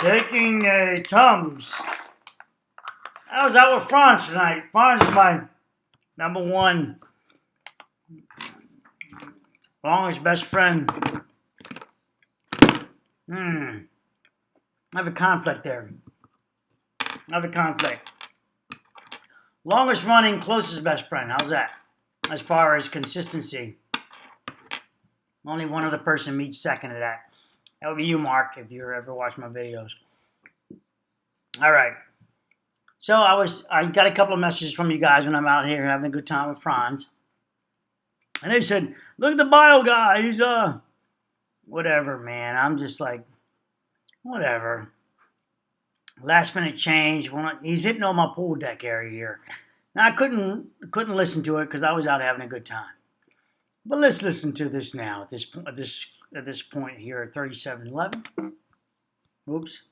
Taking a Tums. I was out with Franz tonight. Franz is my number one longest best friend. I have a conflict there. Longest running, closest best friend. How's that? As far as consistency. Only one other person meets second to that. That would be you, Mark, if you ever watch my videos. All right. So I got a couple of messages from you guys when I'm out here having a good time with Franz. And they said, look at the bio guy. He's, whatever, man. I'm just like, whatever. Last minute change. He's hitting on my pool deck area here. Now, I couldn't listen to it because I was out having a good time. But let's listen to this now at this point here at 37:11. Oops.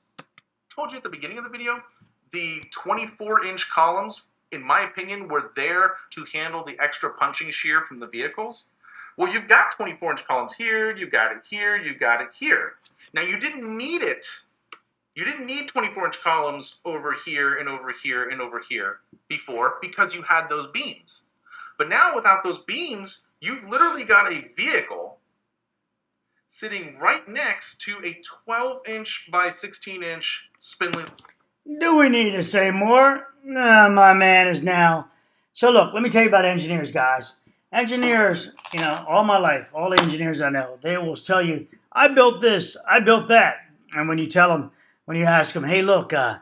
Told you at the beginning of the video, the 24-inch columns, in my opinion, were there to handle the extra punching shear from the vehicles. Well, you've got 24-inch columns here, you got it here, you got it here. Now, you didn't need it. You didn't need 24-inch columns over here and over here and over here before because you had those beams. But now, without those beams, you've literally got a vehicle sitting right next to a 12-inch by 16-inch spindly. Do we need to say more? Nah, my man is now. So look, let me tell you about engineers, guys. Engineers, all my life, all the engineers I know, they will tell you, I built this, I built that. And when you ask them, hey, look, how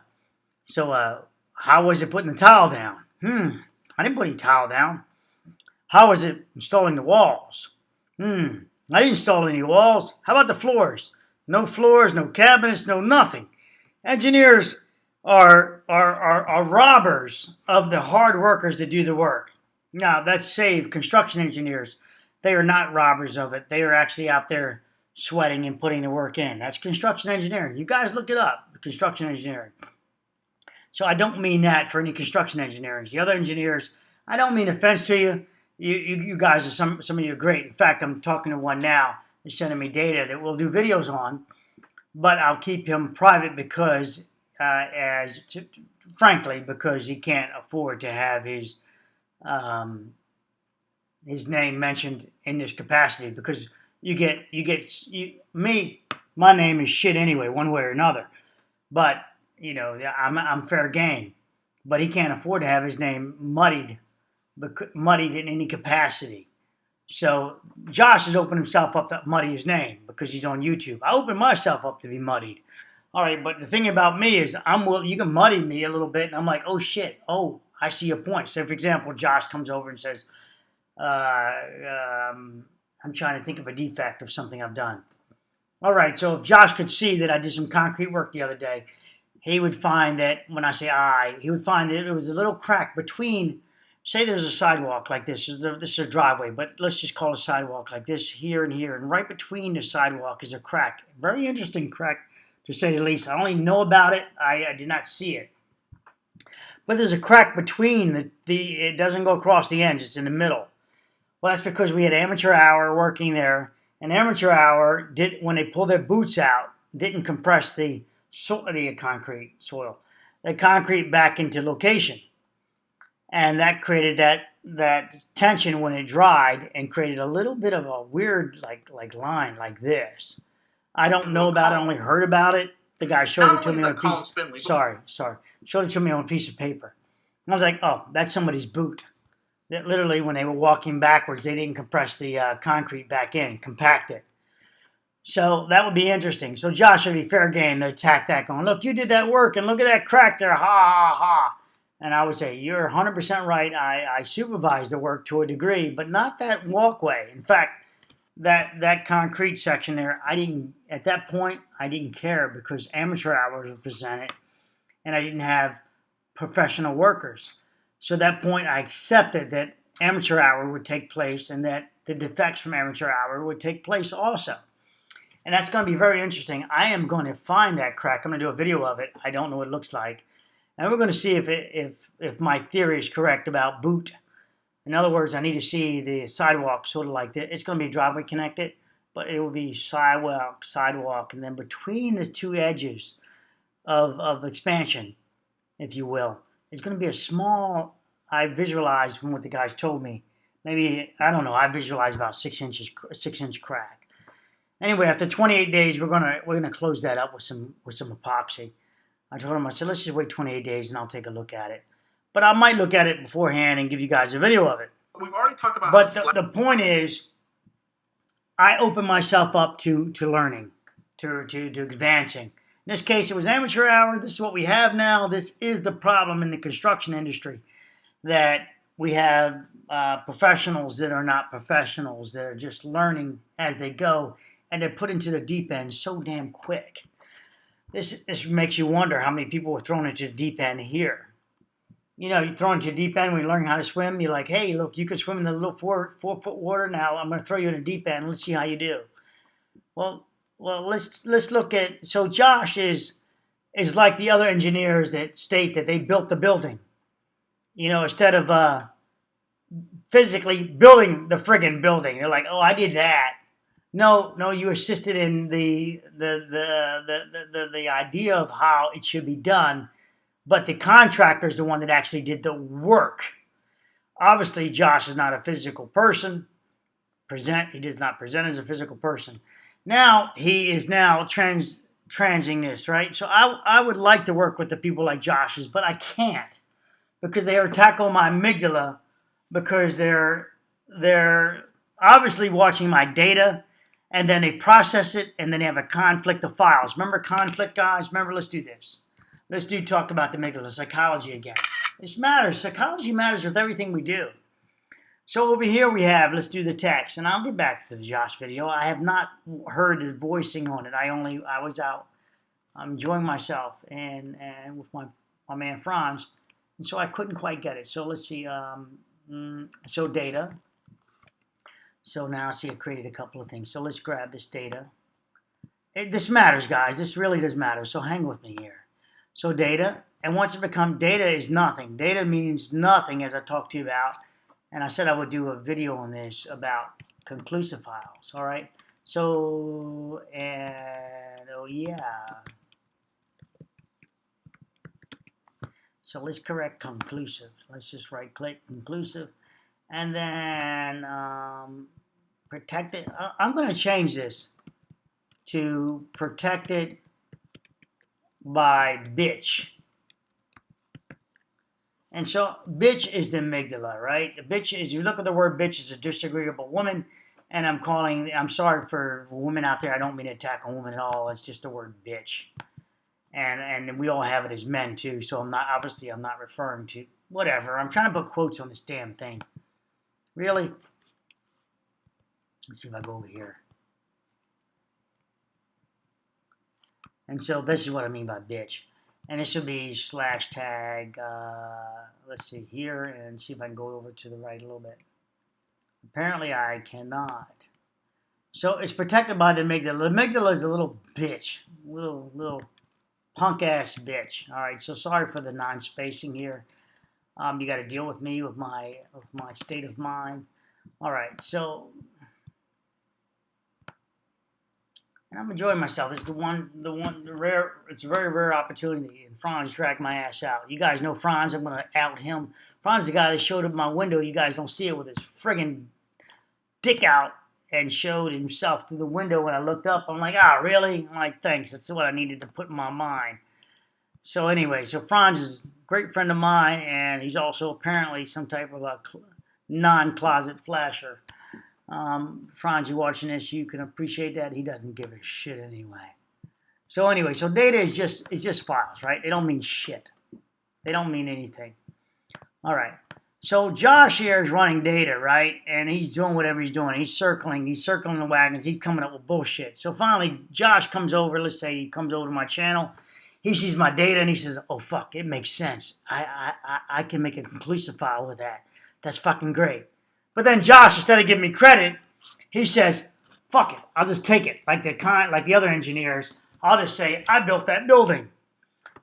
was it putting the tile down? I didn't put any tile down. How was it installing the walls? I didn't install any walls. How about the floors? No floors, no cabinets, no nothing. Engineers are robbers of the hard workers that do the work. Now, that's saved construction engineers. They are not robbers of it. They are actually out there sweating and putting the work in. That's construction engineering. You guys look it up, construction engineering. So I don't mean that for any construction engineers. The other engineers, I don't mean offense to you. You guys are some of you are great. In fact, I'm talking to one now. They're sending me data that we'll do videos on, but I'll keep him private because, frankly, because he can't afford to have his name mentioned in this capacity. Because my name is shit anyway, one way or another. But I'm fair game. But he can't afford to have his name muddied in any capacity. So Josh has opened himself up to muddy his name because he's on YouTube. I opened myself up to be muddied. All right, but the thing about me is you can muddy me a little bit, and I'm like, oh shit, oh, I see your point. So for example, Josh comes over and says, I'm trying to think of a defect of something I've done. All right, so if Josh could see that I did some concrete work the other day, he would find that when I say he would find that it was a little crack between. Say there's a sidewalk like this. This is a driveway, but let's just call it a sidewalk like this here and here. And right between the sidewalk is a crack. Very interesting crack, to say the least. I only know about it. I did not see it. But there's a crack between it doesn't go across the ends. It's in the middle. Well, that's because we had amateur hour working there. And amateur hour, when they pull their boots out, didn't compress the concrete soil. The concrete back into location. And that created that tension when it dried and created a little bit of a weird like line like this. I don't know about it. I only heard about it. The guy showed it to me on a piece. Showed it to me on a piece of paper. And I was like, oh, that's somebody's boot. That literally, when they were walking backwards, they didn't compress the concrete back in, compact it. So that would be interesting. So Josh would be fair game to attack that, going, look, you did that work, and look at that crack there, ha ha ha. And I would say, you're 100% right. I supervised the work to a degree, but not that walkway. In fact, that concrete section there, at that point, I didn't care because amateur hours were presented and I didn't have professional workers. So at that point, I accepted that amateur hour would take place and that the defects from amateur hour would take place also. And that's going to be very interesting. I am going to find that crack. I'm going to do a video of it. I don't know what it looks like. And we're going to see if my theory is correct about boot. In other words, I need to see the sidewalk sort of like this. It's going to be driveway connected, but it will be sidewalk, and then between the two edges, of expansion, if you will. It's going to be a small, I visualize from what the guys told me, maybe, I don't know, I visualize about 6 inch crack. Anyway, after 28 days, we're gonna close that up with some epoxy. I told him, I said, let's just wait 28 days and I'll take a look at it. But I might look at it beforehand and give you guys a video of it. We've already talked about. But the point is, I open myself up to learning, to advancing. In this case, it was amateur hour. This is what we have now. This is the problem in the construction industry, that we have professionals that are not professionals. They're just learning as they go, and they're put into the deep end so damn quick. This makes you wonder how many people were thrown into the deep end here. You know, you're thrown into the deep end when you learn how to swim. You're like, hey, look, you can swim in the little 4-foot water. Now I'm going to throw you in the deep end. Let's see how you do. Well, let's look at. So Josh is like the other engineers that state that they built the building. You know, instead of physically building the friggin' building, they're like, oh, I did that. No, you assisted in the idea of how it should be done. But the contractor is the one that actually did the work. Obviously, Josh is not a physical person. He does not present as a physical person. Now, he is now transing this, right? So I would like to work with the people like Josh's, but I can't. Because they attack on my amygdala. Because they're obviously watching my data. And then they process it, and then they have a conflict of files. Remember conflict, guys? Remember, let's do this. Let's talk about the amygdala, psychology again. This matters. Psychology matters with everything we do. So over here we have, let's do the text. And I'll get back to the Josh video. I have not heard his voicing on it. I was out. I'm enjoying myself and with my man Franz. And so I couldn't quite get it. So let's see. So data. So now see, I created a couple of things. So let's grab this data. This matters, guys. This really does matter. So hang with me here. So data, and once it becomes data is nothing. Data means nothing, as I talked to you about. And I said I would do a video on this about conclusive files. All right. So, and oh yeah. So let's correct conclusive. Let's just right click conclusive. And then protect it. I'm going to change this to protect it by bitch. And so bitch is the amygdala, right? The bitch is, you look at the word bitch, is a disagreeable woman. And I'm sorry for women out there. I don't mean to attack a woman at all. It's just the word bitch. And we all have it as men too. So I'm not referring to whatever. I'm trying to put quotes on this damn thing. Really? Let's see if I go over here. And so this is what I mean by bitch. And this will be /tag, let's see here, and see if I can go over to the right a little bit. Apparently I cannot. So it's protected by the amygdala. The amygdala is a little bitch. Little punk ass bitch. Alright, so sorry for the non-spacing here. You got to deal with me with my state of mind. All right, so, and I'm enjoying myself. It's it's a very rare opportunity. And Franz dragged my ass out. You guys know Franz. I'm gonna out him. Franz is the guy that showed up my window. You guys don't see it, with his friggin' dick out, and showed himself through the window. When I looked up, I'm like, ah, really? I'm like, thanks. That's what I needed to put in my mind. So anyway, so Franz is a great friend of mine, and he's also apparently some type of a non-closet flasher. Franz, you watching this, you can appreciate that. He doesn't give a shit anyway. So anyway, so data is just files, right? They don't mean shit. They don't mean anything. All right. So Josh here is running data, right? And he's doing whatever he's doing. He's circling the wagons. He's coming up with bullshit. So finally, Josh comes over. Let's say he comes over to my channel. He sees my data and he says, oh, fuck, it makes sense. I can make a conclusive file with that. That's fucking great. But then Josh, instead of giving me credit, he says, fuck it, I'll just take it. Like the other engineers, I'll just say, I built that building.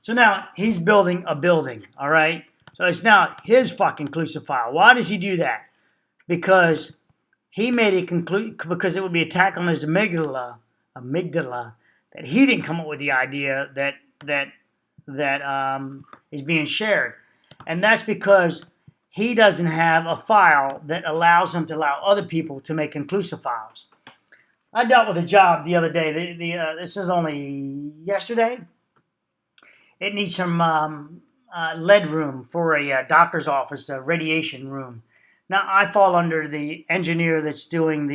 So now he's building a building, all right? So it's now his fucking conclusive file. Why does he do that? Because he made it because it would be attack on his amygdala, that he didn't come up with the idea that that is being shared. And that's because he doesn't have a file that allows him to allow other people to make inclusive files. I dealt with a job the other day. This is only yesterday. It needs some lead room for a doctor's office, a radiation room. Now, I fall under the engineer that's doing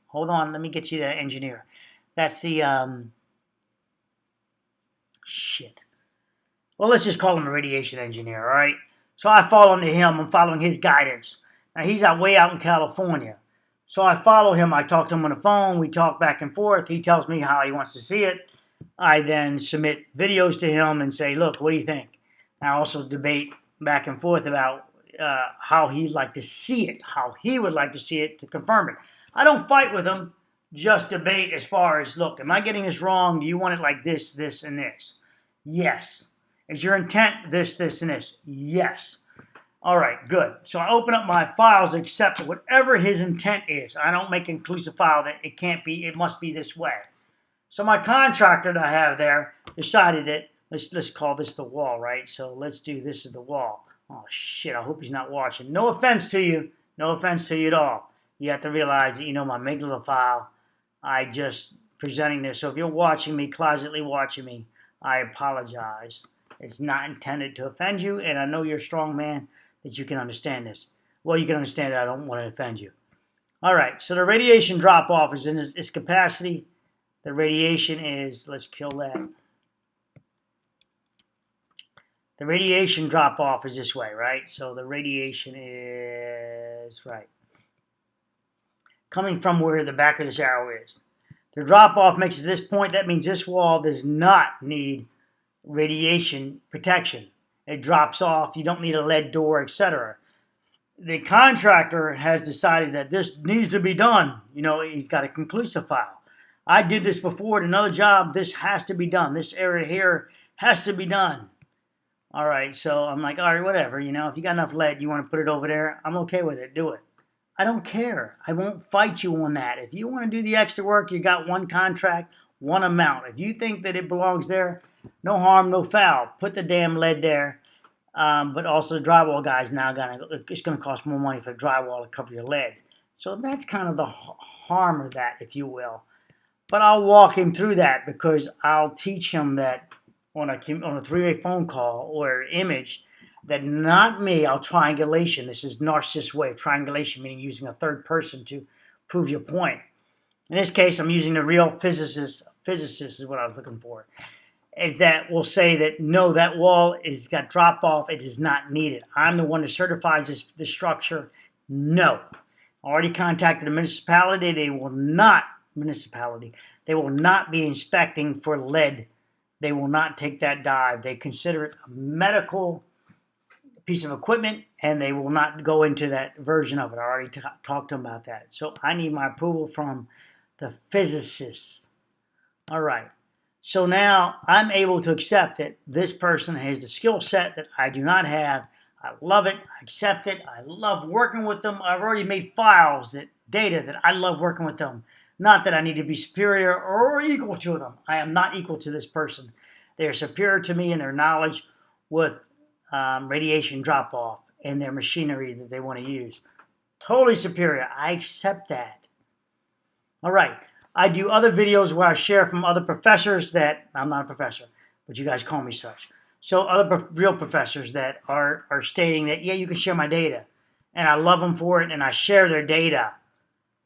hold on, let me get you the engineer. That's the, shit. Well, let's just call him a radiation engineer, all right? So I fall under him. I'm following his guidance. Now, he's way out in California. So I follow him. I talk to him on the phone. We talk back and forth. He tells me how he wants to see it. I then submit videos to him and say, look, what do you think? I also debate back and forth about how he'd like to see it, how he would like to see it to confirm it. I don't fight with him, just debate as far as, look, am I getting this wrong? Do you want it like this, this, and this? Yes. Is your intent this, this, and this? Yes. All right, good. So I open up my files, accept whatever his intent is. I don't make an inclusive file that it can't be, it must be this way. So my contractor that I have there decided that, let's call this the wall, right? So let's do this as the wall. Oh, shit, I hope he's not watching. No offense to you. No offense to you at all. You have to realize that, my Megala file, I just presenting this. So if you're watching me, closetly watching me, I apologize. It's not intended to offend you, and I know you're a strong man that you can understand this. Well, you can understand that I don't want to offend you. All right, so the radiation drop-off is in its capacity. The radiation is, let's kill that. The radiation drop-off is this way, right? So the radiation is, right, coming from where the back of this arrow is. The drop-off makes it to this point. That means this wall does not need radiation protection. It drops off. You don't need a lead door, etc. The contractor has decided that this needs to be done. He's got a conclusive file. I did this before at another job. This has to be done. This area here has to be done. All right, so I'm like, all right, whatever. If you got enough lead, you want to put it over there, I'm okay with it. Do it. I don't care. I won't fight you on that. If you want to do the extra work, you got one contract, one amount. If you think that it belongs there, no harm, no foul. Put the damn lead there. But also the drywall guy's now it's going to cost more money for drywall to cover your lead. So that's kind of the harm of that, if you will. But I'll walk him through that because I'll teach him that on a three-way phone call or image that not me, I'll triangulation. This is narcissist way of triangulation, meaning using a third person to prove your point. In this case, I'm using the real physicist is what I was looking for. Is that will say that no, that wall is got drop off. It is not needed. I'm the one that certifies this structure. No, I already contacted the municipality. They will not be inspecting for lead. They will not take that dive. They consider it a medical piece of equipment, and they will not go into that version of it. I already talked to them about that. So I need my approval from the physicists. All right. So now I'm able to accept that this person has the skill set that I do not have. I love it. I accept it. I love working with them. I've already made files, data that I love working with them. Not that I need to be superior or equal to them. I am not equal to this person. They are superior to me in their knowledge with radiation drop-off and their machinery that they want to use. Totally superior. I accept that. All right. I do other videos where I share from other professors that, I'm not a professor, but you guys call me such. So other real professors that are stating that, yeah, you can share my data. And I love them for it, and I share their data.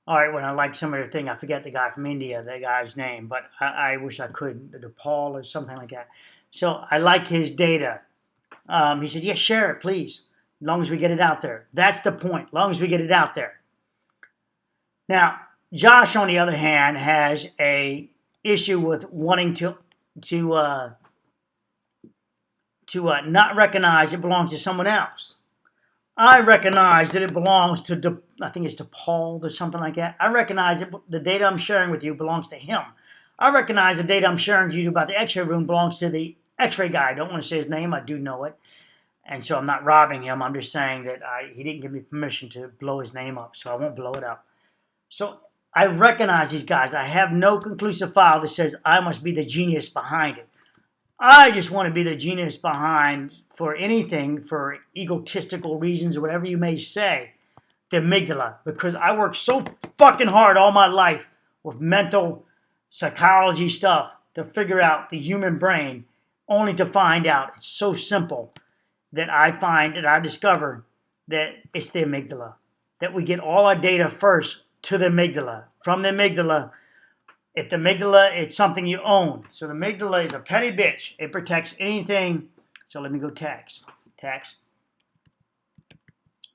All right, when I like some of their thing, I forget the guy from India, the guy's name, but I wish I could, DePaul or something like that. So I like his data. He said, yeah, share it, please, as long as we get it out there. That's the point, as long as we get it out there. Now, Josh, on the other hand, has a issue with wanting to not recognize it belongs to someone else. I recognize that it belongs to, I think it's DePaul or something like that. I recognize that the data I'm sharing with you belongs to him. I recognize the data I'm sharing with you about the x-ray room belongs to the x-ray guy. I don't want to say his name. I do know it. And so I'm not robbing him. I'm just saying that he didn't give me permission to blow his name up, so I won't blow it up. So I recognize these guys. I have no conclusive file that says I must be the genius behind it. I just want to be the genius behind, for anything, for egotistical reasons or whatever you may say, the amygdala. Because I worked so fucking hard all my life with mental psychology stuff to figure out the human brain, only to find out it's so simple that I discover that it's the amygdala. That we get all our data first to the amygdala. From the amygdala, if the amygdala, it's something you own. So the amygdala is a petty bitch. It protects anything. So let me go text. Text.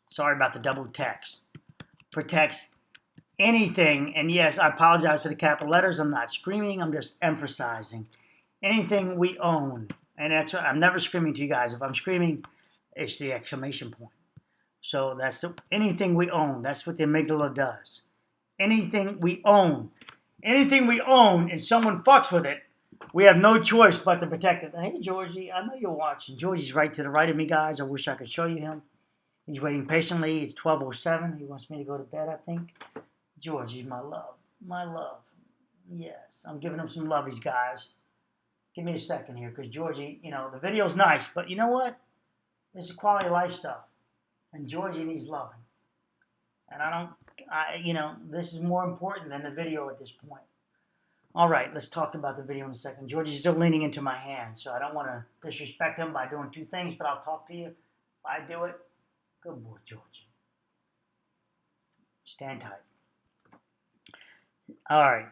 Sorry about the double text. Protects anything. And yes, I apologize for the capital letters. I'm not screaming. I'm just emphasizing. Anything we own. And that's what I'm never screaming to you guys. If I'm screaming, it's the exclamation point. So that's anything we own. That's what the amygdala does. Anything we own. Anything we own and someone fucks with it, we have no choice but to protect it. Hey, Georgie, I know you're watching. Georgie's right to the right of me, guys. I wish I could show you him. He's waiting patiently. It's 12:07. He wants me to go to bed, I think. Georgie's my love. My love. Yes, I'm giving him some lovies, guys. Give me a second here, because Georgie, the video's nice, but you know what? This is quality of life stuff. And Georgie needs loving. And this is more important than the video at this point. All right, let's talk about the video in a second. Georgie's still leaning into my hand, so I don't want to disrespect him by doing two things, but I'll talk to you if I do it. Good boy, Georgie. Stand tight. All right.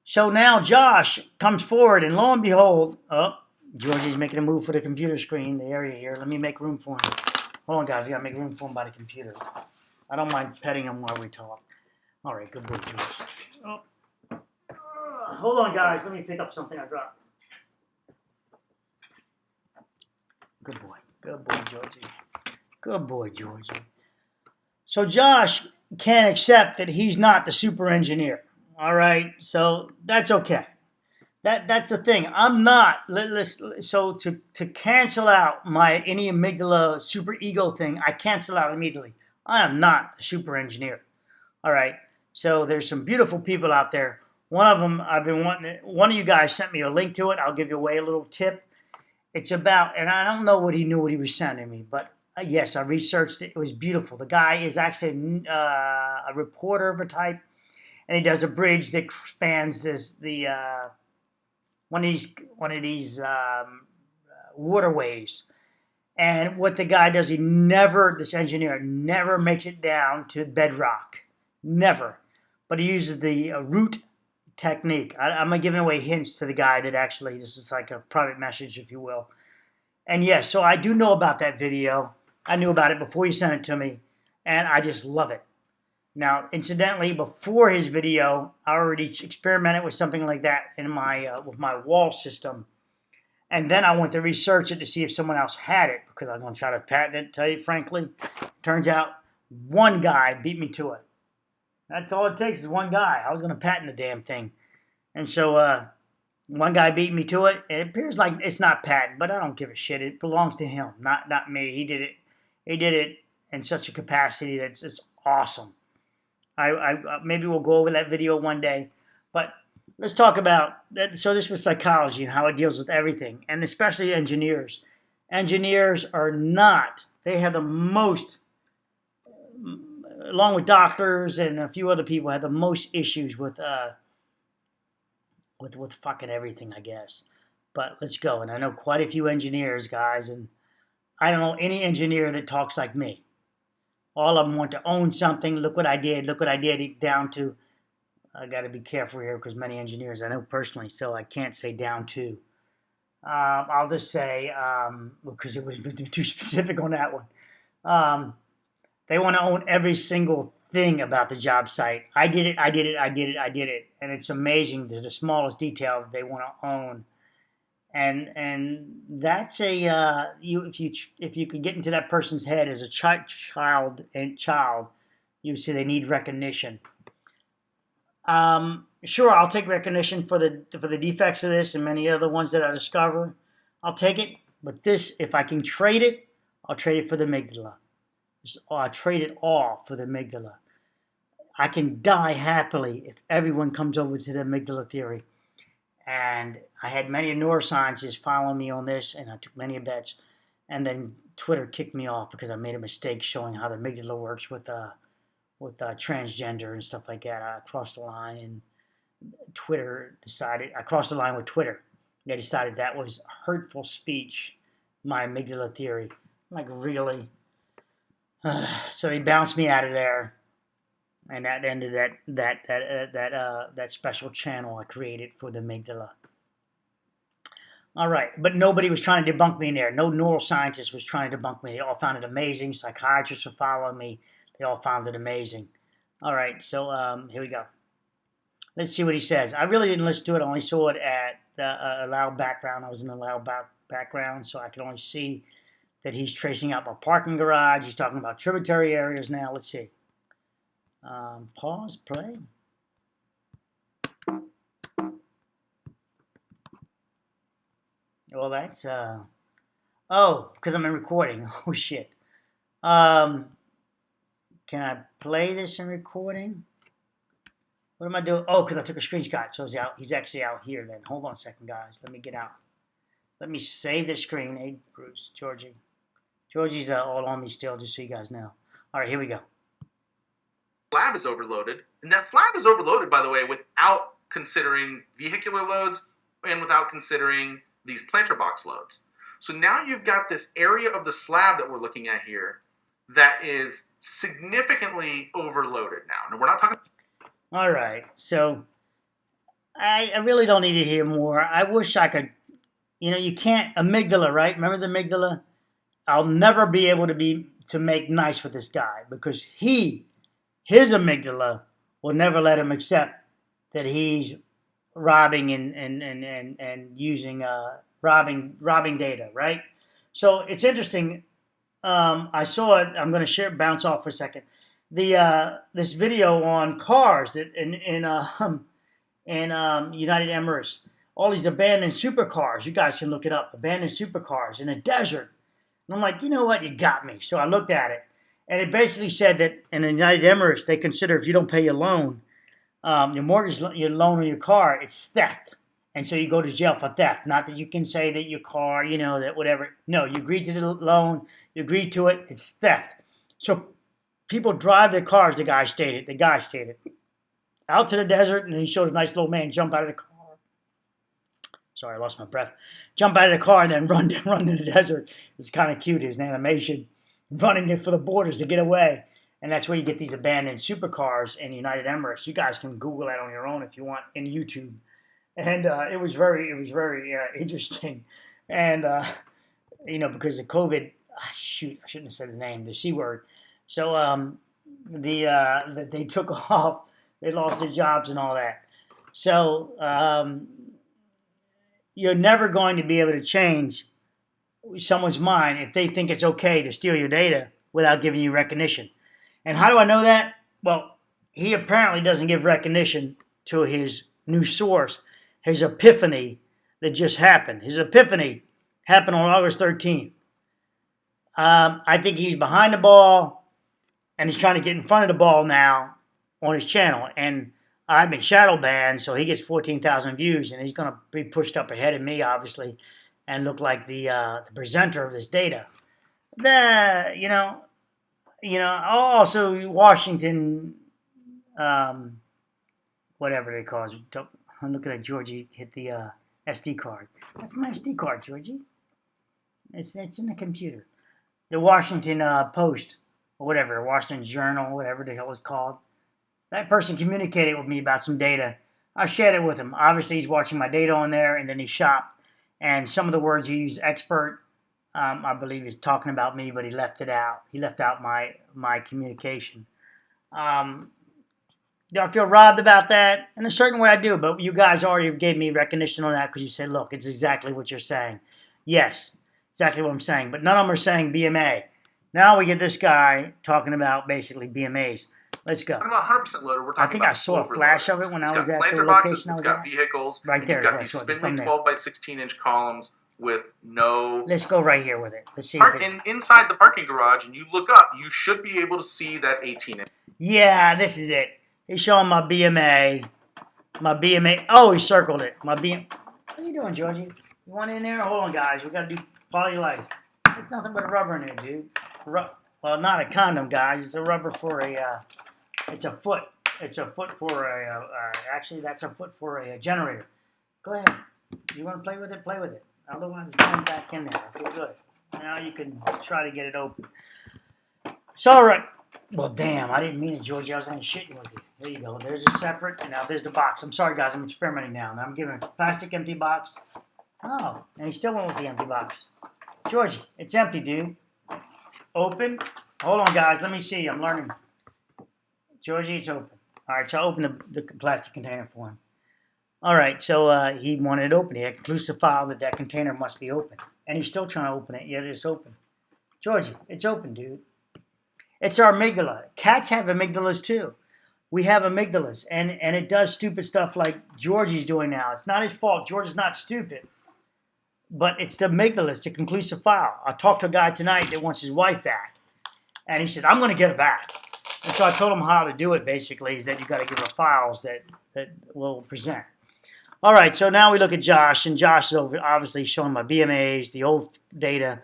So now Josh comes forward, and lo and behold, Georgie's making a move for the computer screen, the area here. Let me make room for him. Hold on, guys. I got to make room for him by the computer. I don't mind petting him while we talk. All right, good boy, George. Hold on, guys. Let me pick up something I dropped. Good boy. Good boy, Georgie. Good boy, Georgie. So Josh can't accept that he's not the super engineer. All right? So that's okay. That's the thing. I'm not. So to cancel out any amygdala super ego thing, I cancel out immediately. I am not a super engineer. All right. So there's some beautiful people out there. One of them one of you guys sent me a link to it. I'll give you away a little tip. It's about, and I don't know what he knew what he was sending me, but yes, I researched it. It was beautiful. The guy is actually a reporter of a type, and he does a bridge that spans one of these waterways. And what the guy does, this engineer never makes it down to bedrock. Never. But he uses the root technique. I'm giving away hints to the guy that actually, this is like a private message, if you will. And yes, so I do know about that video. I knew about it before you sent it to me, and I just love it. Now, incidentally, before his video, I already experimented with something like that in with my wall system. And then I went to research it to see if someone else had it, because I'm going to try to patent it, tell you frankly. Turns out one guy beat me to it. That's all it takes is one guy. I was going to patent the damn thing. And so one guy beat me to it. It appears like it's not patent, but I don't give a shit. It belongs to him, not me. He did it in such a capacity that it's awesome. I maybe we'll go over that video one day. But let's talk about that. So this was psychology and how it deals with everything, and especially engineers. Engineers are not. They have the most, along with doctors and a few other people, have the most issues with fucking everything, I guess. But let's go. And I know quite a few engineers, guys, and I don't know any engineer that talks like me. All of them want to own something. Look what I did. Look what I did. Down to, I got to be careful here because many engineers I know personally, so I can't say down to. I'll just say, because it was too specific on that one. They want to own every single thing about the job site. I did it. And it's amazing to the smallest detail that they want to own. And that's if you could get into that person's head as a child, you see they need recognition. Sure, I'll take recognition for the defects of this and many other ones that I discover. I'll take it, but this, if I can trade it, I'll trade it for the amygdala. I'll trade it all for the amygdala. I can die happily if everyone comes over to the amygdala theory. And I had many neuroscientists follow me on this, and I took many bets. And then Twitter kicked me off because I made a mistake showing how the amygdala works with transgender and stuff like that. I crossed the line, and Twitter decided I crossed the line with Twitter. They decided that was hurtful speech, my amygdala theory. I'm like, really? So he bounced me out of there, and that ended that special channel I created for the amygdala. All right, but nobody was trying to debunk me in there. No neuroscientist was trying to debunk me. They all found it amazing. Psychiatrists were following me. They all found it amazing. All right, so here we go. Let's see what he says. I really didn't listen to it. I only saw it at the loud background. I was in a loud background, so I could only see that he's tracing out my parking garage. He's talking about tributary areas now. Let's see. Pause, play. Well, that's, oh, because I'm in recording. Oh, shit. Can I play this in recording? What am I doing? Oh, because I took a screenshot, so he's actually out here then. Hold on a second, guys. Let me get out. Let me save the screen. Hey, Bruce, Georgie. Georgie's all on me still, just so you guys know. All right, here we go. Slab is overloaded, and that slab is overloaded, by the way, without considering vehicular loads and without considering these planter box loads. So now you've got this area of the slab that we're looking at here that is significantly overloaded now. Now, we're not talking... All right, so I really don't need to hear more. I wish I could, you can't, amygdala, right? Remember the amygdala? I'll never be able to make nice with this guy because his amygdala will never let him accept that he's robbing and using robbing data, right? So it's interesting. I saw it. I'm going to bounce off for a second. This video on cars that in United Emirates, all these abandoned supercars. You guys can look it up. Abandoned supercars in a desert. And I'm like, you know what? You got me. So I looked at it, and it basically said that in the United Emirates, they consider if you don't pay your loan, your mortgage, your loan on your car, it's theft. And so you go to jail for theft. Not that you can say that your car, that whatever. No, you agreed to the loan. You agreed to it. It's theft. So people drive their cars, the guy stated, out to the desert, and he showed a nice little man jump out of the car. Sorry, I lost my breath. Jump out of the car and then run in the desert. It's kind of cute, his animation. Running it for the borders to get away. And that's where you get these abandoned supercars in United Emirates. You guys can Google that on your own if you want in YouTube. And it was very interesting. And, because of COVID, shoot, I shouldn't have said the name, the C word. So they took off. They lost their jobs and all that. So you're never going to be able to change someone's mind if they think it's okay to steal your data without giving you recognition. And how do I know that? Well, he apparently doesn't give recognition to his new source, his epiphany that just happened. His epiphany happened on August 13th. I think he's behind the ball, and he's trying to get in front of the ball now on his channel. And I've been shadow banned, so he gets 14,000 views, and he's going to be pushed up ahead of me, obviously, and look like the presenter of this data. Also Washington, whatever they call it. I'm looking at Georgie hit the SD card. That's my SD card, Georgie. It's in the computer. The Washington Post, or whatever, Washington Journal, whatever the hell it's called. That person communicated with me about some data. I shared it with him. Obviously, he's watching my data on there, and then he shopped. And some of the words he used, expert, I believe he's talking about me, but he left it out. He left out my communication. Do I feel robbed about that? In a certain way I do, but you guys already gave me recognition on that because you said, look, it's exactly what you're saying. Yes, exactly what I'm saying. But none of them are saying BMA. Now we get this guy talking about basically BMAs. Let's go. We're talking about 100% loader. We're talking I saw a flash of it when I was at the location I was at. It's got vehicles. Right there. You've got these spindly 12 by 16 inch columns with no... Let's go right here with it. Let's see. Inside the parking garage, and you look up, you should be able to see that 18 inch. Yeah, this is it. He's showing my BMA. My BMA. Oh, he circled it. My BM. What are you doing, Georgie? You want in there? Hold on, guys. We got to do poly life. There's nothing but a rubber in there, dude. Well, not a condom, guys. It's a rubber for a. It's a foot. It's a foot for a. Actually, that's a foot for a generator. Go ahead. You want to play with it? Play with it. Otherwise, it's going back in there. I feel good. Now you can try to get it open. So, all right. Well, damn, I didn't mean it, Georgie. I was only shitting with you. There you go. There's a separate, and now there's the box. I'm sorry, guys. I'm experimenting now. Now I'm giving a plastic empty box. Oh, and he still went with the empty box. Georgie, it's empty, dude. Open. Hold on, guys. Let me see. I'm learning. Georgie, it's open. All right, so I open the plastic container for him. All right, so he wanted it open. He had a conclusive file that container must be open. And he's still trying to open it, yet it's open. Georgie, it's open, dude. It's our amygdala. Cats have amygdalas too. We have amygdalas, and it does stupid stuff like Georgie's doing now. It's not his fault. George is not stupid. But it's the amygdala. It's the conclusive file. I talked to a guy tonight that wants his wife back. And he said, I'm going to get it back. And so I told him how to do it, basically, is that you got to give her files that will present. All right, so now we look at Josh, and Josh is obviously showing my BMAs, the old data.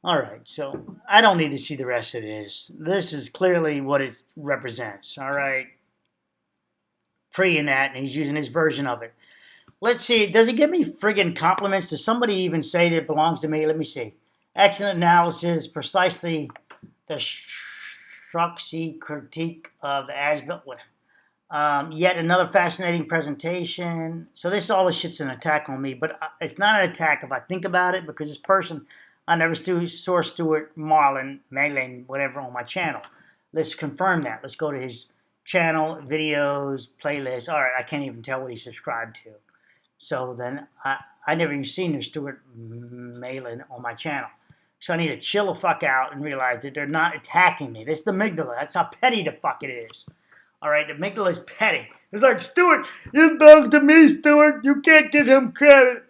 All right, so I don't need to see the rest of this. This is clearly what it represents, all right? Pre and that, and he's using his version of it. Let's see, does it give me friggin' compliments? Does somebody even say that it belongs to me? Let me see. Excellent analysis, precisely the Struxy critique of the as-built. Yet another fascinating presentation. So this all this shit's an attack on me, but it's not an attack if I think about it, because this person, I never saw Stuart Malin, whatever, on my channel. Let's confirm that. Let's go to his channel, videos, playlist. All right, I can't even tell what he subscribed to. So then I never even seen the Stuart Malin on my channel. So I need to chill the fuck out and realize that they're not attacking me. This is the amygdala. That's how petty the fuck it is. All right, the amygdala is petty. It's like, Stuart, this belongs to me, Stuart. You can't give him credit.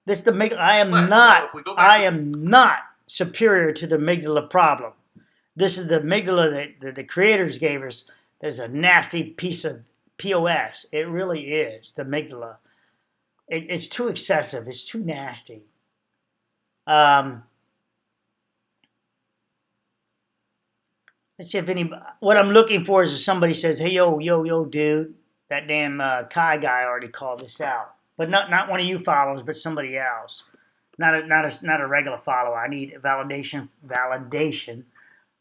This is the amygdala. I am not superior to the amygdala problem. This is the amygdala that the creators gave us. There's a nasty piece of POS. It really is, the amygdala. It's too excessive. It's too nasty. Let's see if what I'm looking for is if somebody says, hey, yo, dude, that damn Kai guy already called this out. But not one of you followers, but somebody else. Not a regular follower. I need validation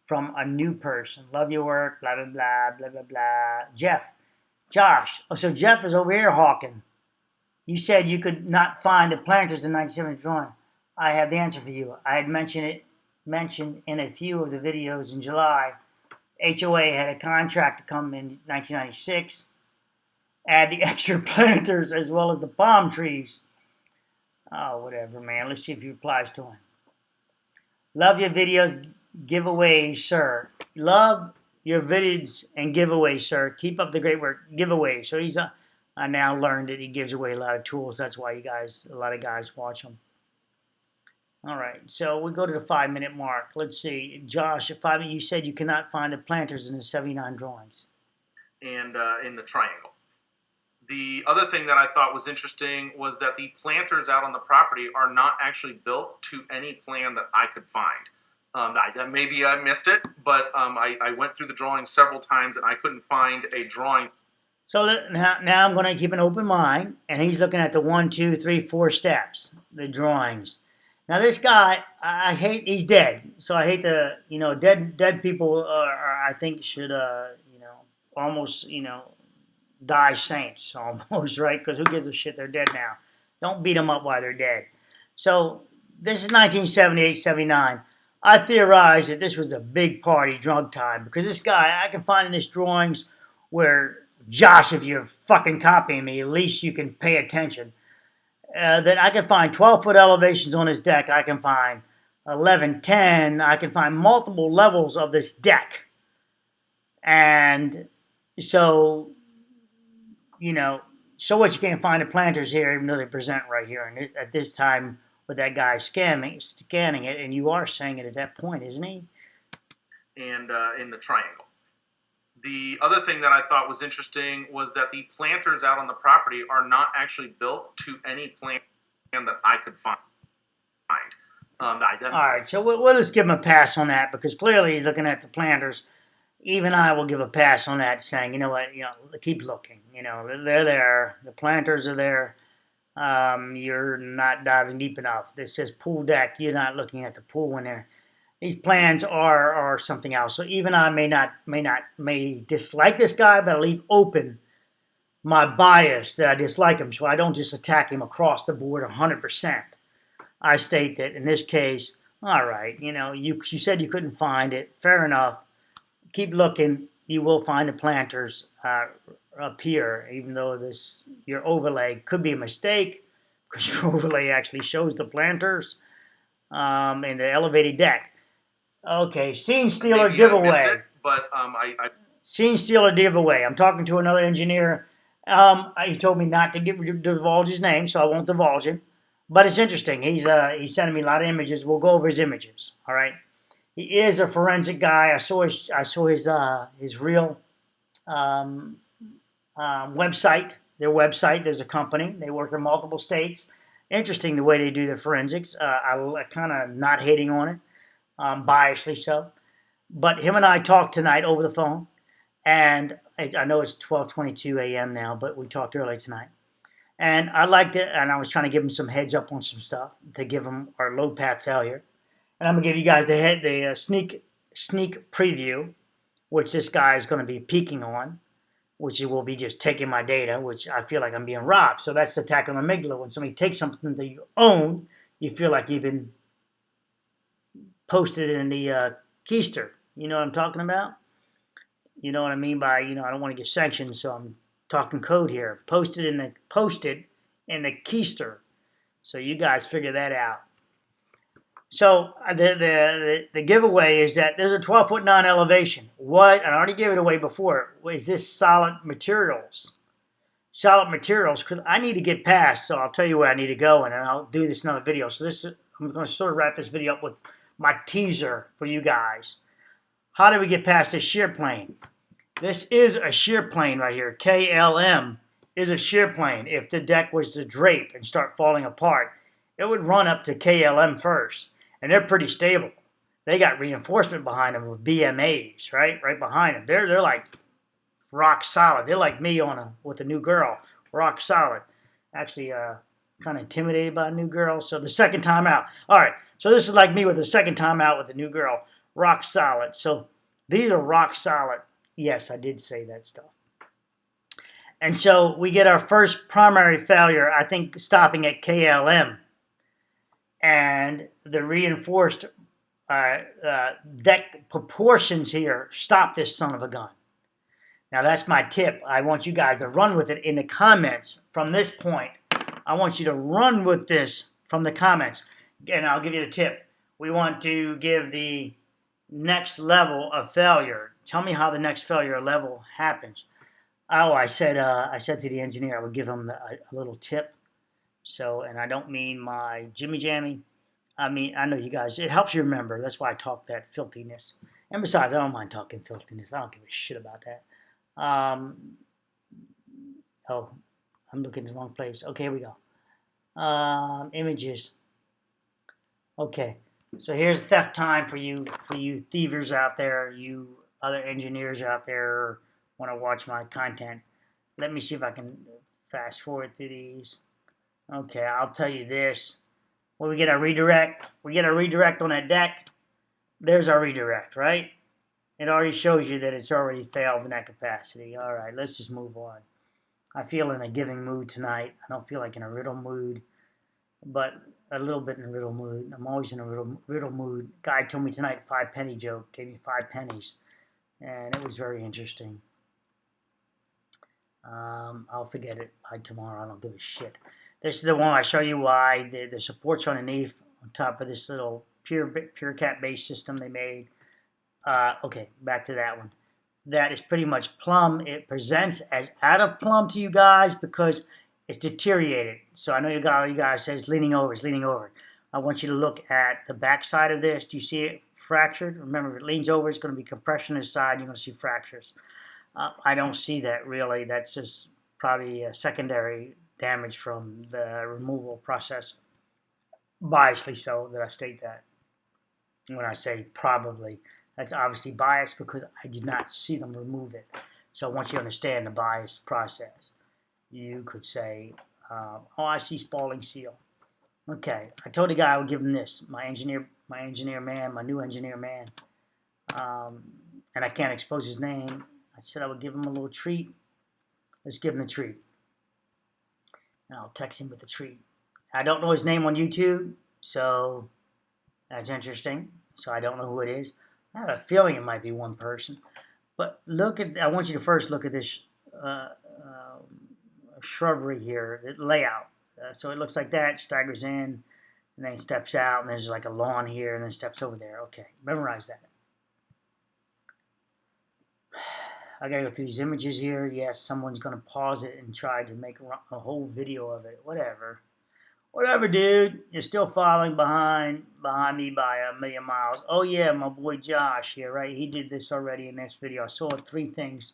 from a new person. Love your work, blah, blah, blah, blah, blah, blah. Josh. Oh, so Jeff is over here hawking. You said you could not find the planters in 1970 drawing. I have the answer for you. I had mentioned in a few of the videos in July. HOA had a contract to come in 1996, add the extra planters as well as the palm trees. Oh, whatever, man. Let's see if he replies to him. Love your videos, giveaways, sir. Love your videos and giveaways, sir. Keep up the great work. Giveaways. So I now learned that he gives away a lot of tools. That's why a lot of guys watch him. All right, so we go to the 5-minute mark. Let's see, Josh, you said you cannot find the planters in the 79 drawings. And in the triangle. The other thing that I thought was interesting was that the planters out on the property are not actually built to any plan that I could find. Maybe I missed it, but I went through the drawings several times and I couldn't find a drawing. So now I'm going to keep an open mind, and he's looking at the 1, 2, 3, 4 steps, the drawings. Now this guy, he's dead. So I hate dead people I think should, almost, die saints almost, right? Because who gives a shit? They're dead now. Don't beat them up while they're dead. So this is 1978, 79. I theorize that this was a big party drug time because this guy, I can find in his drawings where, Josh, if you're fucking copying me, at least you can pay attention. That I can find 12-foot elevations on his deck. I can find 11, 10. I can find multiple levels of this deck. And so, so what, you can't find the planters here, even though they present right here. And at this time, with that guy scanning it, and you are saying it at that point, isn't he? And in the triangle. The other thing that I thought was interesting was that the planters out on the property are not actually built to any plan that I could find. All right, so we'll just give him a pass on that because clearly he's looking at the planters. Even I will give a pass on that, saying, you know what, keep looking. They're there. The planters are there. You're not diving deep enough. This says pool deck. You're not looking at the pool in there. These plans are something else. So even I may dislike this guy, but I leave open my bias that I dislike him, so I don't just attack him across the board 100%. I state that in this case, all right, you said you couldn't find it. Fair enough. Keep looking. You will find the planters up here, even though your overlay could be a mistake because your overlay actually shows the planters in the elevated deck. Okay, scene stealer giveaway. Scene stealer giveaway. I'm talking to another engineer. He told me not to divulge his name, so I won't divulge him. But it's interesting. He's sending me a lot of images. We'll go over his images. All right. He is a forensic guy. I saw his real website. Their website. There's a company. They work in multiple states. Interesting the way they do their forensics. I kind of not hating on it, biasedly so. But him and I talked tonight over the phone, and I know it's 12:22 a.m. now, but we talked early tonight. And I liked it, and I was trying to give him some heads up on some stuff to give him our load path failure. And I'm going to give you guys the sneak preview, which this guy is going to be peeking on, which he will be just taking my data, which I feel like I'm being robbed. So that's the attack on the amygdala. When somebody takes something that you own, you feel like you've been posted in the keister. You know what I'm talking about? You know what I mean by, I don't want to get sanctioned, so I'm talking code here. Posted in the keister. So you guys figure that out. So the giveaway is that there's a 12-foot non-elevation. What? I already gave it away before. Is this solid materials? Solid materials, because I need to get past, so I'll tell you where I need to go, and then I'll do this in another video. So I'm going to sort of wrap this video up with my teaser for you guys. How do we get past this shear plane? This is a shear plane right here. KLM is a shear plane. If the deck was to drape and start falling apart, it would run up to KLM first. And they're pretty stable. They got reinforcement behind them with BMAs, right behind them. They're like rock solid. They're like me with a new girl, rock solid. Actually, kind of intimidated by a new girl. So the second time out. All right. So this is like me with the second time out with a new girl, rock solid. So these are rock solid. Yes, I did say that stuff. And so we get our first primary failure, I think, stopping at KLM. And the reinforced deck proportions here stop this son of a gun. Now, that's my tip. I want you guys to run with it in the comments from this point. I want you to run with this from the comments. And I'll give you the tip. We want to give the next level of failure. Tell me how the next failure level happens. Oh, I said to the engineer I would give him a little tip. So, and I don't mean my jimmy jammy. I mean, I know you guys, it helps you remember. That's why I talk that filthiness. And besides, I don't mind talking filthiness. I don't give a shit about that. Oh, I'm looking in the wrong place. Okay, here we go. Images. Okay, so here's theft time for you thievers out there, you other engineers out there want to watch my content. Let me see if I can fast forward through these. Okay, I'll tell you this. When we get our redirect, on that deck. There's our redirect, right? It already shows you that it's already failed in that capacity. All right, let's just move on. I feel in a giving mood tonight. I don't feel like in a riddle mood, but a little bit in a riddle mood. I'm always in a riddle mood. Guy told me tonight 5 penny joke, gave me 5 pennies, and it was very interesting. I'll forget it by tomorrow. I don't give a shit. This is the one I show you why the supports underneath on top of this little pure cat base system they made. Okay, back to that one. That is pretty much plumb. It presents as out of plumb to you guys because it's deteriorated. So I know you guys says leaning over. It's leaning over. I want you to look at the back side of this. Do you see it fractured? Remember, if it leans over, it's going to be compression on the side. You're going to see fractures. I don't see that really. That's just probably a secondary damage from the removal process. Biasly so that I state that. When I say probably, that's obviously biased because I did not see them remove it. So once you understand the bias process, you could say, oh, I see spalling seal. Okay, I told the guy I would give him this, my engineer man, my new engineer man, and I can't expose his name. I said I would give him a little treat. Let's give him the treat. And I'll text him with the treat. I don't know his name on YouTube, so that's interesting. So I don't know who it is. I have a feeling it might be one person. But I want you to first look at this shrubbery here, the layout. So it looks like that, staggers in, and then steps out, and there's like a lawn here, and then steps over there. Okay, memorize that. I gotta go through these images here. Yes, someone's gonna pause it and try to make a whole video of it. Whatever, dude. You're still falling behind me by a million miles. Oh yeah, my boy Josh here, right? He did this already in this video. I saw 3 things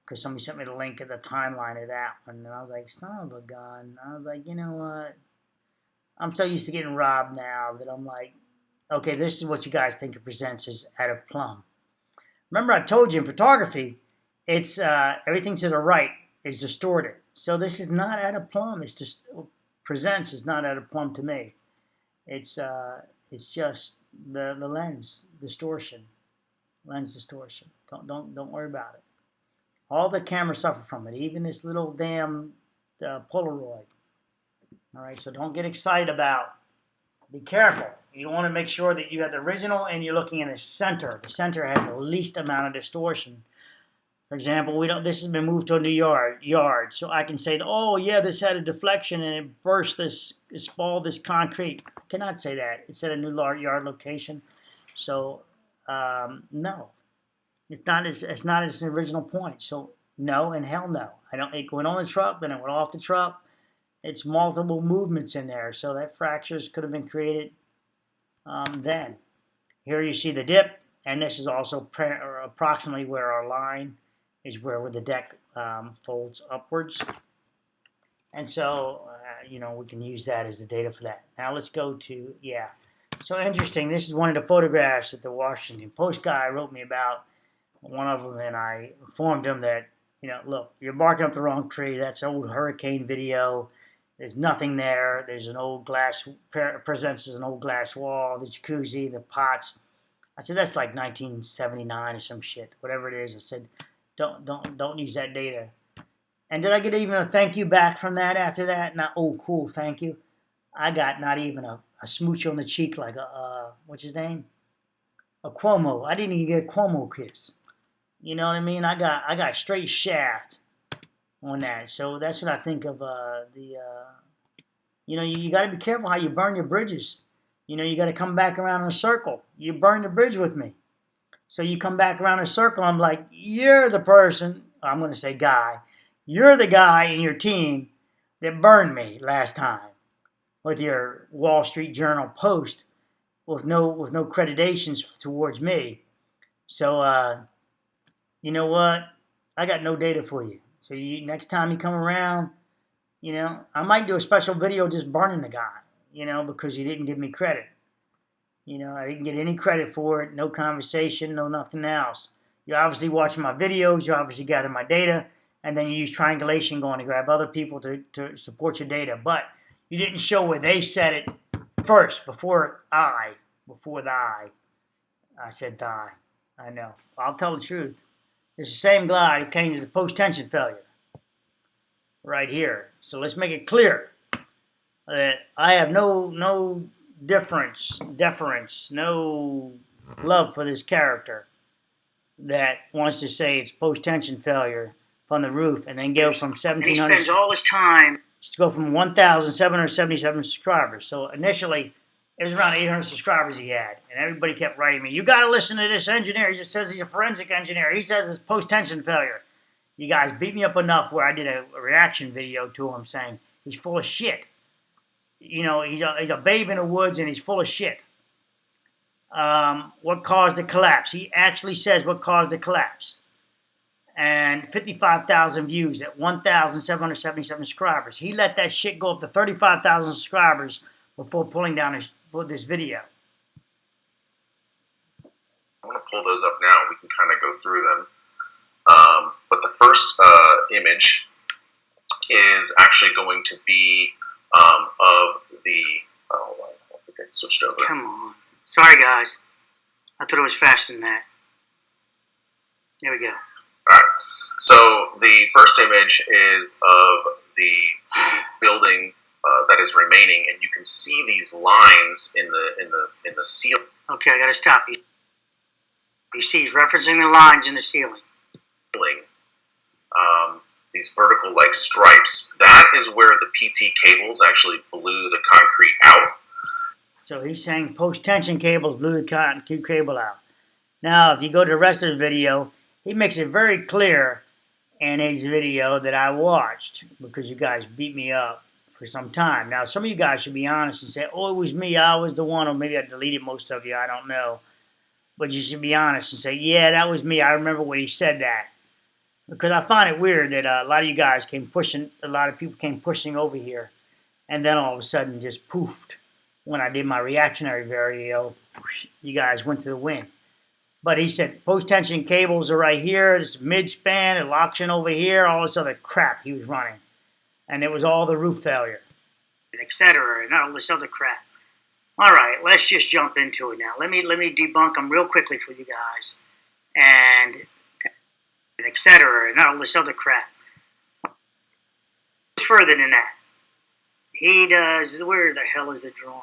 because somebody sent me the link of the timeline of that one, and I was like, son of a gun. I was like, you know what? I'm so used to getting robbed now that I'm like, okay, this is what you guys think it presents as at a plumb. Remember, I told you in photography, it's everything to the right is distorted. So this is not at a plumb. It's just presents is not at a plumb to me. It's just the lens distortion. Don't worry about it. All the cameras suffer from it, even this little damn Polaroid. All right, so don't get excited about. Be careful. You want to make sure that you have the original and you're looking in the center. The center has the least amount of distortion. For example, this has been moved to a new yard, so I can say, oh yeah, this had a deflection and it burst this concrete. I cannot say that. It's at a new yard location, so no. It's not its original point. So no and hell no. It went on the truck, then it went off the truck. It's multiple movements in there, so that fractures could have been created then. Here you see the dip, and this is also approximately where our line is, where the deck folds upwards. And so, we can use that as the data for that. Now let's go to, So interesting, this is one of the photographs that the Washington Post guy wrote me about. One of them, and I informed him that, look, you're barking up the wrong tree. That's an old hurricane video. There's nothing there. There's an old presents as an old glass wall, the jacuzzi, the pots. I said, that's like 1979 or some shit, whatever it is. I said, don't use that data. And did I get even a thank you back from that after that? Not, oh, cool, thank you. I got not even a smooch on the cheek like what's his name? A Cuomo. I didn't even get a Cuomo kiss. You know what I mean? I got straight shaft on that. So that's what I think of you got to be careful how you burn your bridges. You got to come back around in a circle. You burn the bridge with me. So you come back around in a circle. I'm like, you're the person, I'm going to say guy. You're the guy in your team that burned me last time with your Wall Street Journal post with no accreditations towards me. So, you know what? I got no data for you. So next time you come around, I might do a special video just burning the guy, because he didn't give me credit. I didn't get any credit for it, no conversation, no nothing else. You're obviously watching my videos, you obviously gather my data, and then you use triangulation going to grab other people to support your data. But you didn't show where they said it first, before I said die. I know. I'll tell the truth. It's the same guy who came to the post-tension failure. Right here. So let's make it clear that I have no deference, no love for this character that wants to say it's post-tension failure from the roof and then go from 1,700. And he spends all his time to go from 1,777 subscribers. So initially, it was around 800 subscribers he had, and everybody kept writing me, you got to listen to this engineer. He just says he's a forensic engineer. He says it's post-tension failure. You guys beat me up enough where I did a reaction video to him saying he's full of shit. He's a babe in the woods, and he's full of shit. What caused the collapse? He actually says what caused the collapse. and 55,000 views at 1,777 subscribers. He let that shit go up to 35,000 subscribers before pulling down this video. I'm going to pull those up now. We can kind of go through them. But the first image is actually going to be of the... Oh, I think I switched over. Come on. Sorry, guys. I thought it was faster than that. There we go. All right. So the first image is of the building that is remaining, and you can see these lines in the ceiling. Okay, I gotta stop you. You see, he's referencing the lines in the ceiling. These vertical-like stripes. That is where the PT cables actually blew the concrete out. So he's saying post-tension cables blew the concrete cable out. Now, if you go to the rest of the video, he makes it very clear in his video that I watched, because you guys beat me up for some time. Now, some of you guys should be honest and say, oh, it was me, I was the one, or maybe I deleted most of you, I don't know. But you should be honest and say, yeah, that was me, I remember when he said that. Because I find it weird that a lot of you guys came pushing, a lot of people came pushing over here, and then all of a sudden just poofed. When I did my reactionary video, you guys went to the wind. But he said post-tension cables are right here, it's mid-span, it locks in over here, all this other crap he was running. And it was all the roof failure, etc., and all this other crap. All right, let's just jump into it now. Let me debunk them real quickly for you guys, and etc., and all this other crap. Further than that, he does. Where the hell is the drawing?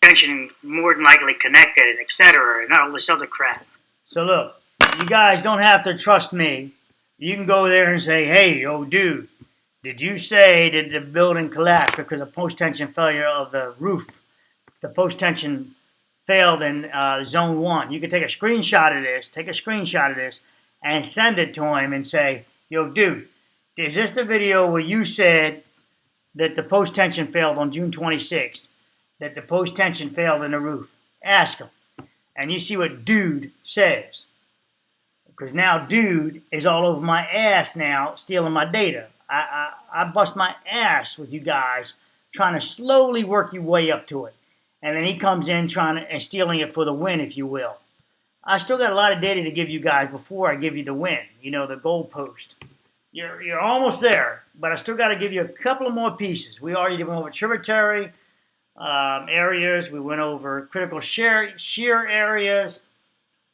Tension more than likely connected, and etc., and all this other crap. So look, you guys don't have to trust me. You can go there and say, hey, yo, dude, did you say that the building collapsed because of post-tension failure of the roof? The post-tension failed in zone 1. You can take a screenshot of this, and send it to him and say, yo, dude, is this the video where you said that the post-tension failed on June 26th? That the post-tension failed in the roof? Ask him. And you see what dude says. Because now dude is all over my ass now, stealing my data. I bust my ass with you guys, trying to slowly work your way up to it. And then he comes in and stealing it for the win, if you will. I still got a lot of data to give you guys before I give you the win. You know, the goalpost. You're almost there, but I still got to give you a couple of more pieces. We already went over tributary areas. We went over critical shear areas.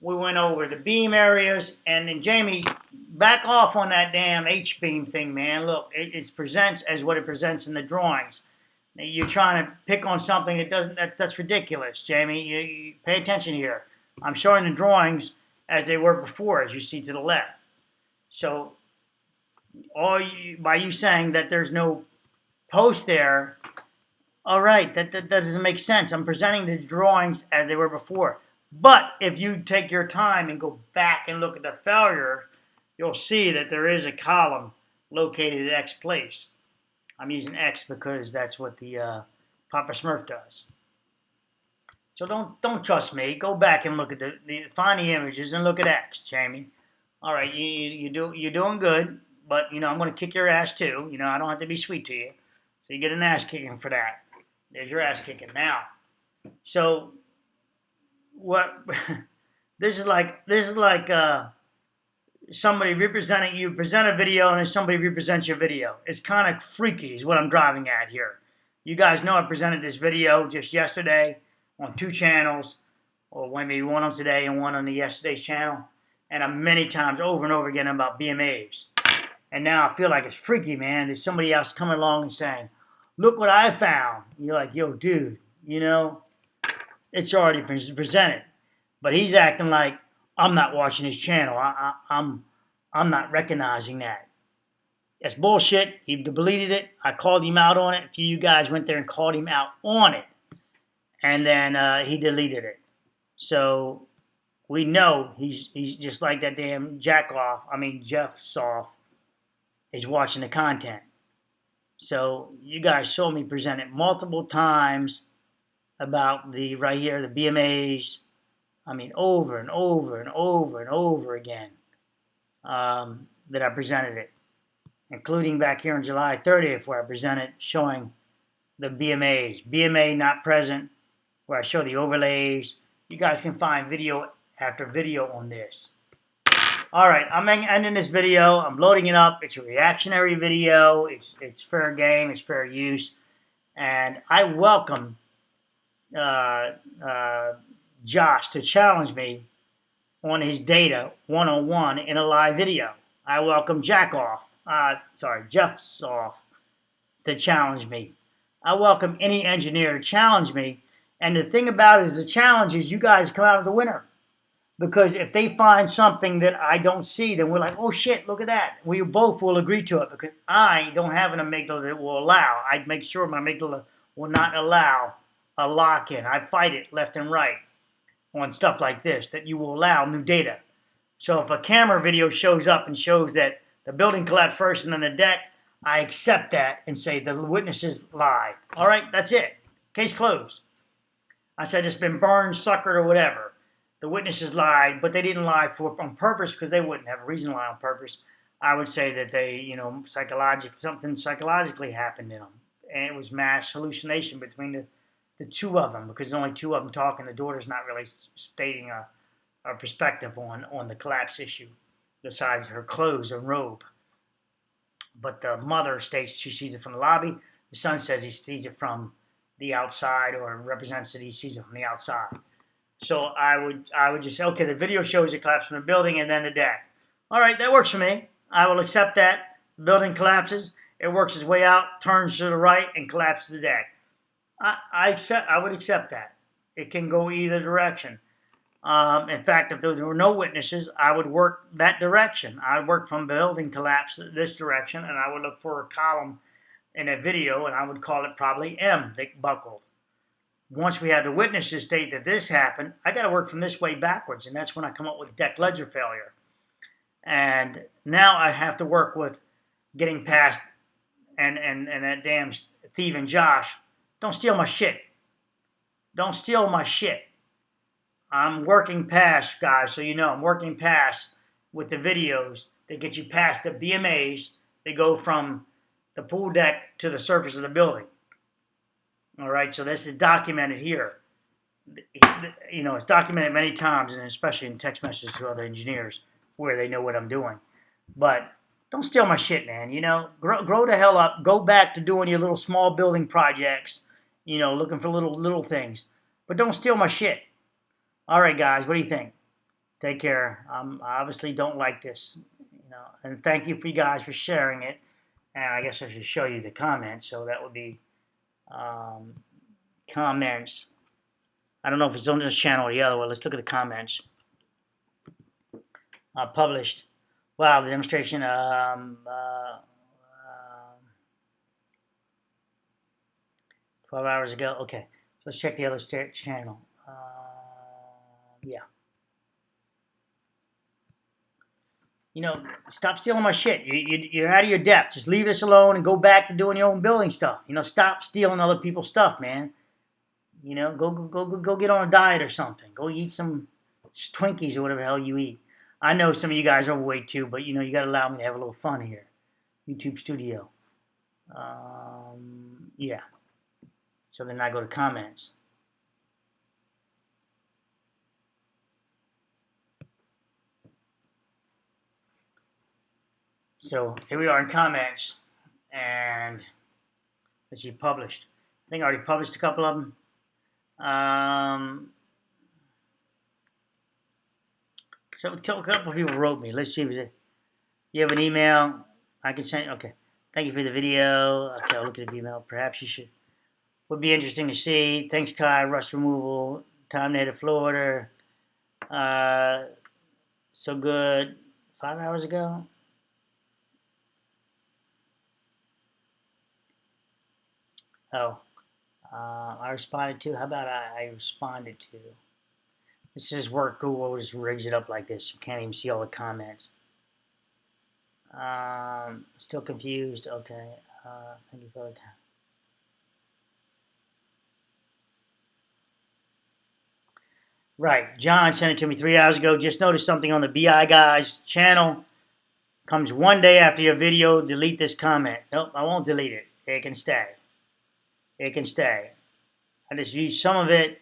We went over the beam areas. And then, Jamie, back off on that damn H-beam thing, man. Look, it presents as what it presents in the drawings. Now, you're trying to pick on something that doesn't. That's ridiculous, Jamie. You pay attention here. I'm showing the drawings as they were before, as you see to the left. So, by you saying that there's no post there, all right, that doesn't make sense. I'm presenting the drawings as they were before. But if you take your time and go back and look at the failure, you'll see that there is a column located at X place. I'm using X because that's what the Papa Smurf does. So don't trust me. Go back and look at find the images and look at X, Jamie. All right, you're doing good, but you know I'm going to kick your ass too. You know I don't have to be sweet to you, so you get an ass kicking for that. There's your ass kicking now. So what? This is like somebody representing you. Present a video and then somebody represents your video. It's kind of freaky, is what I'm driving at here. You guys know I presented this video just yesterday on 2 channels, or maybe one on today and one on the yesterday's channel, and many times over and over again about BMAs. And now I feel like it's freaky, man. There's somebody else coming along and saying, look what I found. You're like, yo, dude, you know, it's already been presented. But he's acting like I'm not watching his channel. I'm not recognizing that. That's bullshit. He deleted it. I called him out on it. A few of you guys went there and called him out on it. And then he deleted it. So we know he's just like that damn Jeff Soft is watching the content. So you guys saw me present it multiple times about the right here, the BMAs. I mean, over and over and over and over again. that I presented it, including back here on July 30th where I presented showing the BMAs. BMA not present, where I show the overlays. You guys can find video after video on this. All right, I'm ending this video. I'm loading it up. It's a reactionary video. It's fair game. It's fair use. And I welcome Josh to challenge me on his data one-on-one in a live video. I welcome Jeff's off to challenge me. I welcome any engineer to challenge me. And the thing about it is the challenge is you guys come out of the winner. Because if they find something that I don't see, then we're like, oh shit, look at that. We both will agree to it because I don't have an amygdala that will allow. I make sure my amygdala will not allow a lock-in. I fight it left and right on stuff like this, that you will allow new data. So if a camera video shows up and shows that the building collapsed first and then the deck, I accept that and say the witnesses lied. All right, that's it. Case closed. I said it's been burned, suckered, or whatever. The witnesses lied, but they didn't lie on purpose because they wouldn't have a reason to lie on purpose. I would say that they, something psychologically happened in them. And it was mass hallucination between the two of them because there's only two of them talking. The daughter's not really stating a perspective on the collapse issue besides her clothes and robe. But the mother states she sees it from the lobby. The son says he sees it from the outside or represents that he sees it from the outside. So I would just say, okay, the video shows it collapse from the building and then the deck. All right, that works for me. I will accept that. The building collapses. It works its way out, turns to the right, and collapses the deck. I would accept that. It can go either direction. In fact, if there were no witnesses, I would work that direction. I would work from building collapse this direction, and I would look for a column in a video, and I would call it probably M that buckled. Once we have the witnesses state that this happened, I got to work from this way backwards, and that's when I come up with deck ledger failure. And now I have to work with getting past and that damn thieving Josh. Don't steal my shit. Don't steal my shit. I'm working past, guys, so you know, I'm working past with the videos that get you past the BMAs. They go from the pool deck to the surface of the building. All right, so this is documented here. You know, it's documented many times, and especially in text messages to other engineers where they know what I'm doing. But don't steal my shit, man. You know, grow the hell up. Go back to doing your little small building projects, you know, looking for little things. But don't steal my shit. All right, guys, what do you think? Take care. I obviously don't like this, you know, and thank you for you guys for sharing it. And I guess I should show you the comments, so that would be comments. I don't know if it's on this channel or the other one. Let's look at the comments. Published. Wow, the demonstration. 12 hours ago. Okay, so let's check the other channel. Yeah. You know, stop stealing my shit. You're out of your depth. Just leave this alone and go back to doing your own building stuff. You know, stop stealing other people's stuff, man. You know, go get on a diet or something. Go eat some Twinkies or whatever the hell you eat. I know some of you guys are overweight too, but you know, you got to allow me to have a little fun here. YouTube Studio. Yeah. So then I go to comments. So here we are in comments, and let's see, published. I think I already published a couple of them. So a couple of people wrote me. Let's see if you have an email I can send. Okay, thank you for the video. Okay, I'll look at the email. Perhaps you should. Would be interesting to see. Thanks, Kai. Rust removal. Time native Florida. So good. 5 hours ago. Oh, I responded to. How about I responded to? This is work. Google just rigs it up like this. You can't even see all the comments. Still confused. Okay. Thank you for the time. Right. John sent it to me 3 hours ago. Just noticed something on the BI Guys channel. Comes one day after your video, delete this comment. Nope, I won't delete it. It can stay. It can stay. I just used some of it.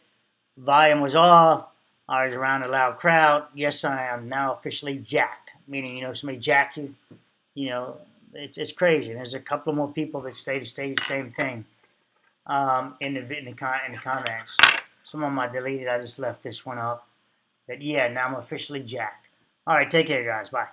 Volume was off. I was around a loud crowd. Yes, I am now officially jacked. Meaning, somebody jacked you. It's crazy. There's a couple more people that say the same thing in the comments. Some of them I deleted. I just left this one up. But yeah, now I'm officially jacked. All right, take care, guys. Bye.